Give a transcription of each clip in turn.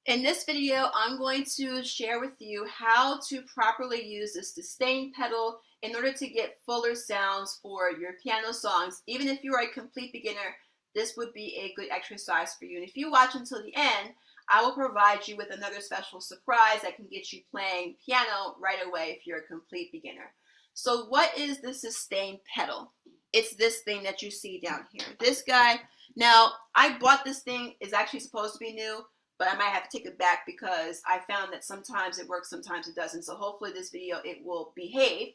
In this video, I'm going to share with you how to properly use the sustain pedal in order to get fuller sounds for your piano songs. Even if you are a complete beginner, this would be a good exercise for you. And if you watch until the end, I will provide you with another special surprise that can get you playing piano right away if you're a complete beginner. So what is the sustain pedal? It's this thing that you see down here. This guy. Now, I bought this thing. It's actually supposed to be new, but I might have to take it back because I found that sometimes it works, sometimes it doesn't. So hopefully this video, it will behave.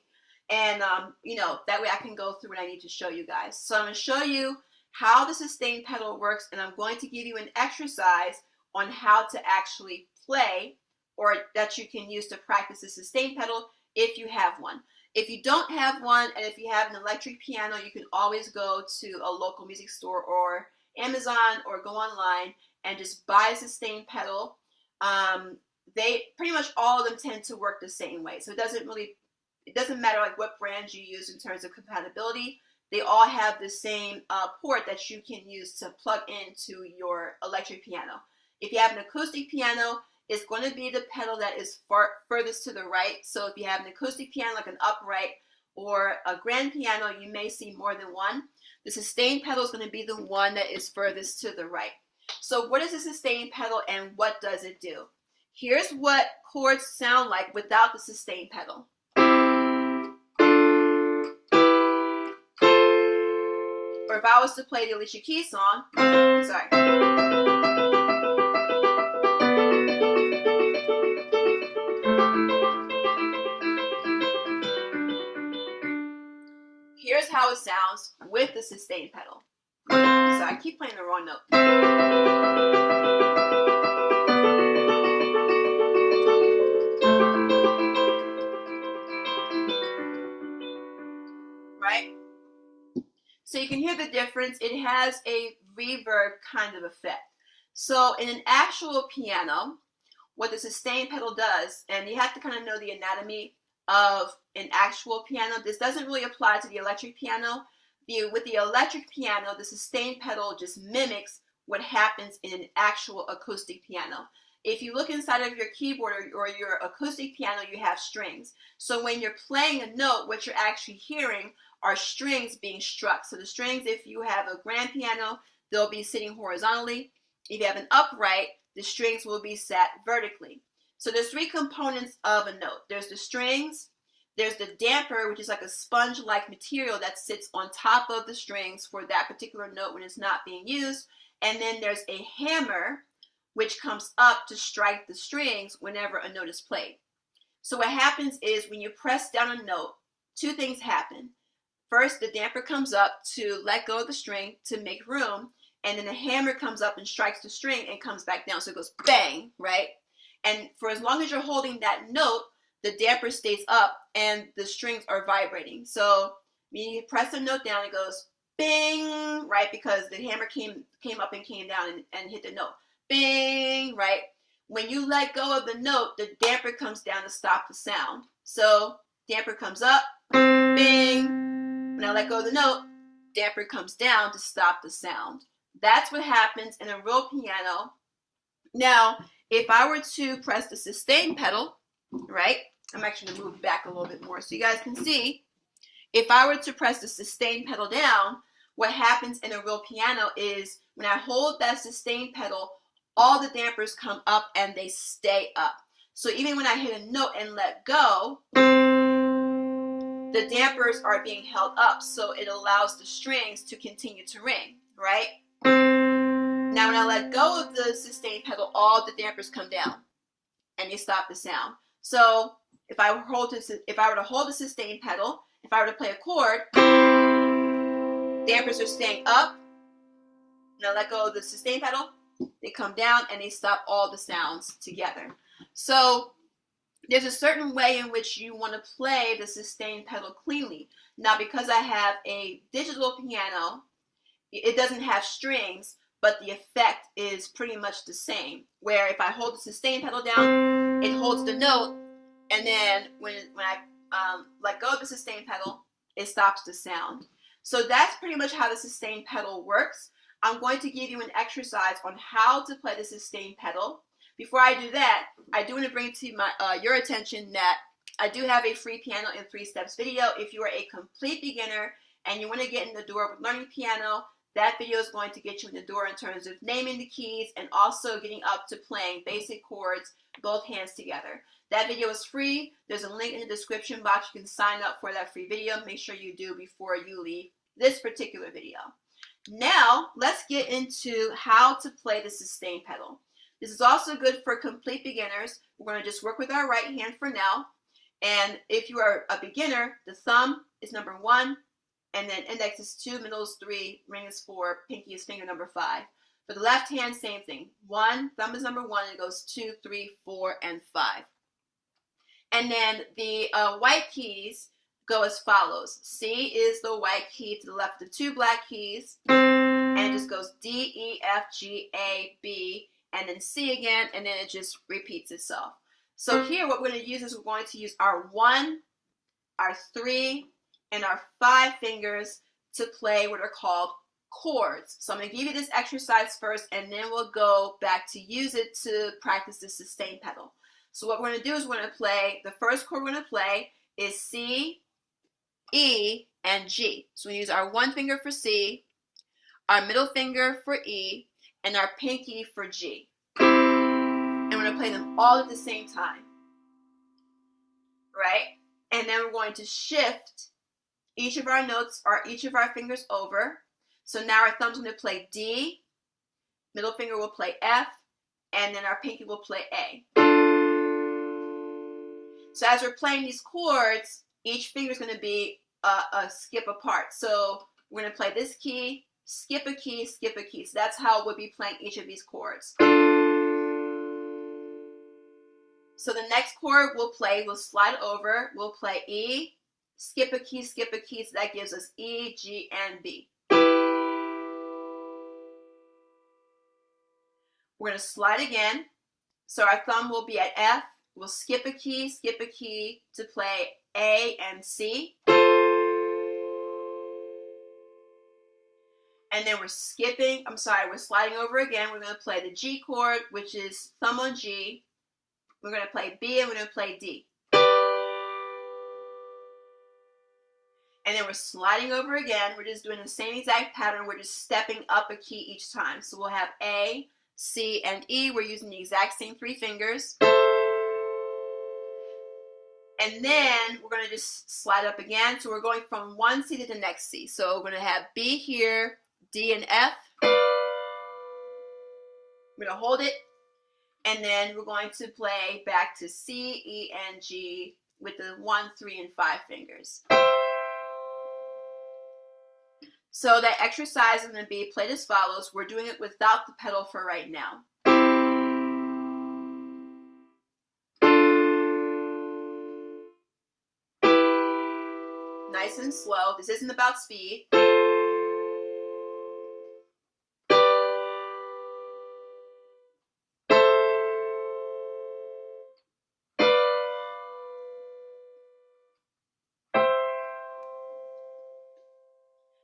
And, that way I can go through what I need to show you guys. So I'm going to show you how the sustain pedal works, and I'm going to give you an exercise on how to actually play, or that you can use to practice the sustain pedal if you have one. If you don't have one, and if you have an electric piano, you can always go to a local music store or Amazon, or go online and just buy a sustain pedal. They pretty much all of them tend to work the same way. So it doesn't matter like what brand you use in terms of compatibility. They all have the same port that you can use to plug into your electric piano. If you have an acoustic piano, it's going to be the pedal that is furthest to the right. So if you have an acoustic piano like an upright or a grand piano, you may see more than one. The sustain pedal is going to be the one that is furthest to the right. So what is a sustain pedal and what does it do? Here's what chords sound like without the sustain pedal. Or if I was to play the Alicia Keys song, here's how it sounds with the sustain pedal. So I keep playing the wrong note. Right? So you can hear the difference. It has a reverb kind of effect. So in an actual piano, what the sustain pedal does, and you have to kind of know the anatomy of an actual piano. This doesn't really apply to the electric piano. With the electric piano, the sustain pedal just mimics what happens in an actual acoustic piano. If you look inside of your keyboard or your acoustic piano, you have strings. So when you're playing a note, what you're actually hearing are strings being struck. So the strings, if you have a grand piano, they'll be sitting horizontally. If you have an upright, the strings will be set vertically. So there's three components of a note. There's the strings, there's the damper, which is like a sponge-like material that sits on top of the strings for that particular note when it's not being used. And then there's a hammer, which comes up to strike the strings whenever a note is played. So what happens is when you press down a note, two things happen. First, the damper comes up to let go of the string to make room, and then the hammer comes up and strikes the string and comes back down. So it goes bang, right? And for as long as you're holding that note, the damper stays up and the strings are vibrating. So when you press the note down, it goes bing, right? Because the hammer came up and came down and hit the note. Bing, right? When you let go of the note, the damper comes down to stop the sound. So damper comes up, bing. When I let go of the note, damper comes down to stop the sound. That's what happens in a real piano. Now, if I were to press the sustain pedal, right? I'm actually going to move back a little bit more so you guys can see. If I were to press the sustain pedal down, what happens in a real piano is when I hold that sustain pedal, all the dampers come up and they stay up. So even when I hit a note and let go, the dampers are being held up, so it allows the strings to continue to ring, right? Now when I let go of the sustain pedal, all the dampers come down and they stop the sound. So if I were to hold the sustain pedal, if I were to play a chord, dampers are staying up. When I let go of the sustain pedal, they come down and they stop all the sounds together. So there's a certain way in which you want to play the sustain pedal cleanly. Now, because I have a digital piano, it doesn't have strings, but the effect is pretty much the same. Where if I hold the sustain pedal down, it holds the note, and then when I let go of the sustain pedal, it stops the sound. So that's pretty much how the sustain pedal works. I'm going to give you an exercise on how to play the sustain pedal. before I do that, I do want to bring to your attention that I do have a free piano in 3 steps video. If you are a complete beginner and you want to get in the door with learning piano, that video is going to get you in the door in terms of naming the keys and also getting up to playing basic chords, both hands together. That video is free. There's a link in the description box. You can sign up for that free video. Make sure you do before you leave this particular video. Now, let's get into how to play the sustain pedal. This is also good for complete beginners. We're going to just work with our right hand for now. And if you are a beginner, the thumb is number 1, and then index is 2, middle is 3, ring is 4, pinky is finger number 5. For the left hand, same thing. 1, thumb is number 1, it goes 2, 3, 4, and 5. And then the white keys go as follows. C is the white key to the left of the 2 black keys, and it just goes D, E, F, G, A, B, and then C again, and then it just repeats itself. So here what we're going to use is we're going to use our 1, our 3, and our 5 fingers to play what are called chords. So I'm going to give you this exercise first, and then we'll go back to use it to practice the sustain pedal. So what we're going to do is we're going to play, the first chord we're going to play is C, E, and G. So we use our 1 finger for C, our middle finger for E, and our pinky for G. And we're going to play them all at the same time, right? And then we're going to shift each of our notes or each of our fingers over. So now our thumb's going to play D, middle finger will play F, and then our pinky will play A. So as we're playing these chords, each finger is going to be a skip apart. So we're going to play this key, skip a key, skip a key. So that's how we'll be playing each of these chords. So the next chord we'll slide over, we'll play E, skip a key, so that gives us E, G, and B. We're going to slide again, so our thumb will be at F, we'll skip a key to play A and C. And then we're sliding over again, we're going to play the G chord, which is thumb on G. We're going to play B and we're going to play D. And then we're sliding over again. We're just doing the same exact pattern. We're just stepping up a key each time. So we'll have A, C, and E. We're using the exact same 3 fingers. And then we're going to just slide up again. So we're going from one C to the next C. So we're going to have B here, D and F. We're going to hold it. And then we're going to play back to C, E, and G with the 1, 3, and 5 fingers. So that exercise is going to be played as follows. We're doing it without the pedal for right now. Nice and slow. This isn't about speed.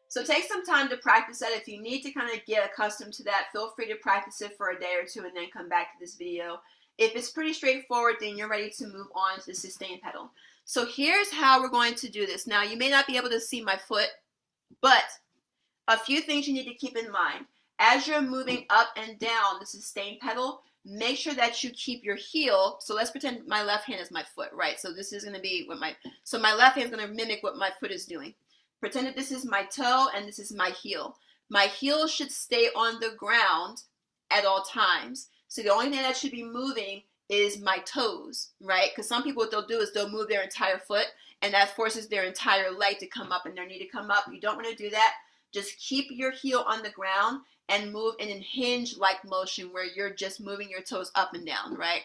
So take some time to practice that. If you need to kind of get accustomed to that, feel free to practice it for a day or 2 and then come back to this video. If it's pretty straightforward, then you're ready to move on to the sustain pedal. So here's how we're going to do this. Now, you may not be able to see my foot, but a few things you need to keep in mind. As you're moving up and down the sustain pedal, make sure that you keep your heel. So let's pretend my left hand is my foot, right? So this is going to be what my left hand is going to mimic what my foot is doing. Pretend that this is my toe and this is my heel. My heel should stay on the ground at all times. So the only thing that should be moving is my toes, right? Because some people, what they'll do is they'll move their entire foot, and that forces their entire leg to come up and their knee to come up. You don't want to do that. Just keep your heel on the ground and move in a hinge-like motion where you're just moving your toes up and down, right?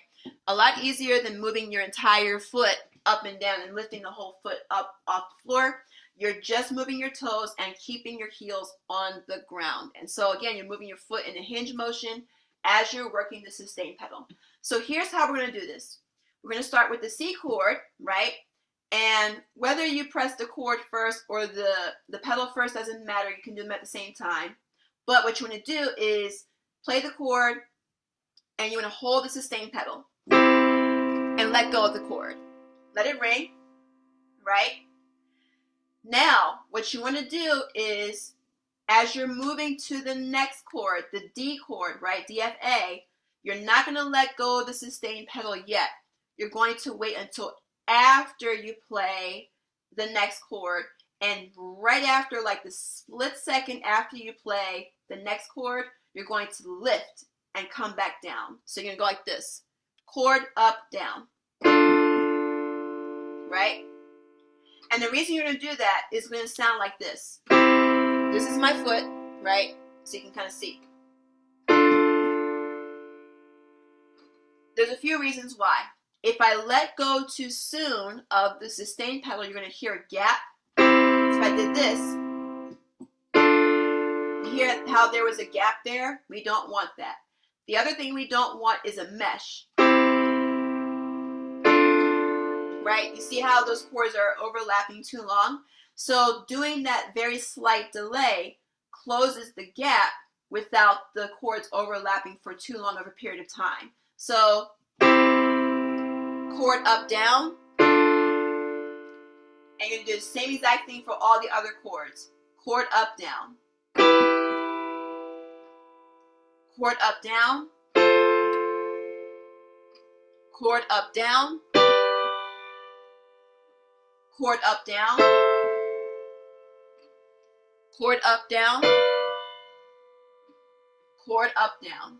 A lot easier than moving your entire foot up and down and lifting the whole foot up off the floor. You're just moving your toes and keeping your heels on the ground. And so again, you're moving your foot in a hinge motion as you're working the sustain pedal. So here's how we're going to do this. We're going to start with the C chord, right? And whether you press the chord first or the pedal first doesn't matter. You can do them at the same time. But what you want to do is play the chord, and you want to hold the sustain pedal and let go of the chord. Let it ring, right? Now, what you want to do is, as you're moving to the next chord, the D chord, right, DFA, you're not going to let go of the sustain pedal yet. You're going to wait until after you play the next chord, and right after, like the split second after you play the next chord, you're going to lift and come back down. So you're going to go like this. Chord up, down. Right? And the reason you're going to do that is going to sound like this. This is my foot, right? So you can kind of see. There's a few reasons why. If I let go too soon of the sustain pedal, you're going to hear a gap. If I did this, you hear how there was a gap there? We don't want that. The other thing we don't want is a mesh. Right? You see how those chords are overlapping too long? So doing that very slight delay closes the gap without the chords overlapping for too long of a period of time. So chord up, down, and you're going to do the same exact thing for all the other chords. Chord up, down. Chord up, down. Chord up, down. Chord up, down. Chord up, down. Chord up, down.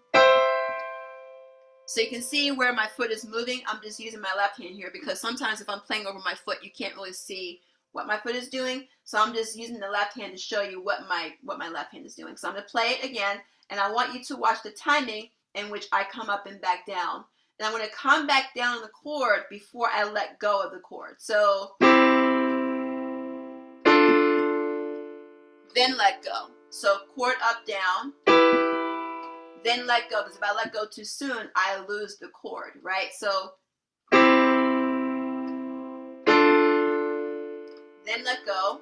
So you can see where my foot is moving. I'm just using my left hand here because sometimes if I'm playing over my foot, you can't really see what my foot is doing. So I'm just using the left hand to show you what my left hand is doing. So I'm going to play it again, and I want you to watch the timing in which I come up and back down. And I'm going to come back down on the chord before I let go of the chord. So then let go. So chord up, down. Then let go, because if I let go too soon, I lose the chord, right? So then let go.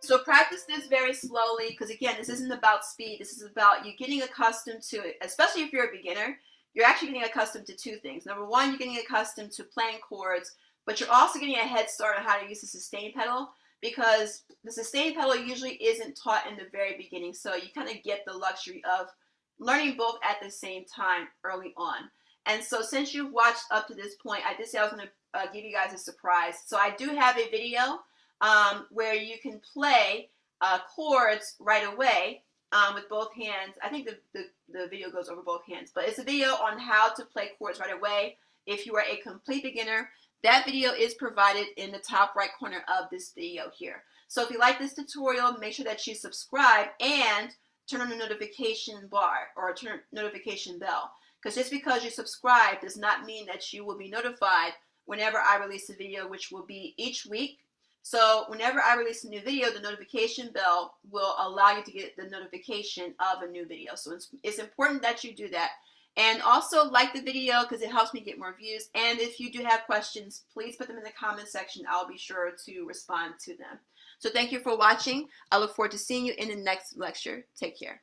So practice this very slowly, because again, this isn't about speed. This is about you getting accustomed to it, especially if you're a beginner. You're actually getting accustomed to two things. Number one, you're getting accustomed to playing chords, but you're also getting a head start on how to use the sustain pedal, because the sustain pedal usually isn't taught in the very beginning. So you kind of get the luxury of learning both at the same time early on. And so since you've watched up to this point, I did say I was going to give you guys a surprise. So I do have a video where you can play chords right away with both hands. I think the video goes over both hands, but it's a video on how to play chords right away if you are a complete beginner. That video is provided in the top right corner of this video here. So if you like this tutorial, make sure that you subscribe and turn on the notification bar or turn notification bell, because just because you subscribe does not mean that you will be notified whenever I release a video, which will be each week. So whenever I release a new video, the notification bell will allow you to get the notification of a new video. So it's important that you do that. And also like the video because it helps me get more views. And if you do have questions, please put them in the comment section. I'll be sure to respond to them. So thank you for watching. I look forward to seeing you in the next lecture. Take care.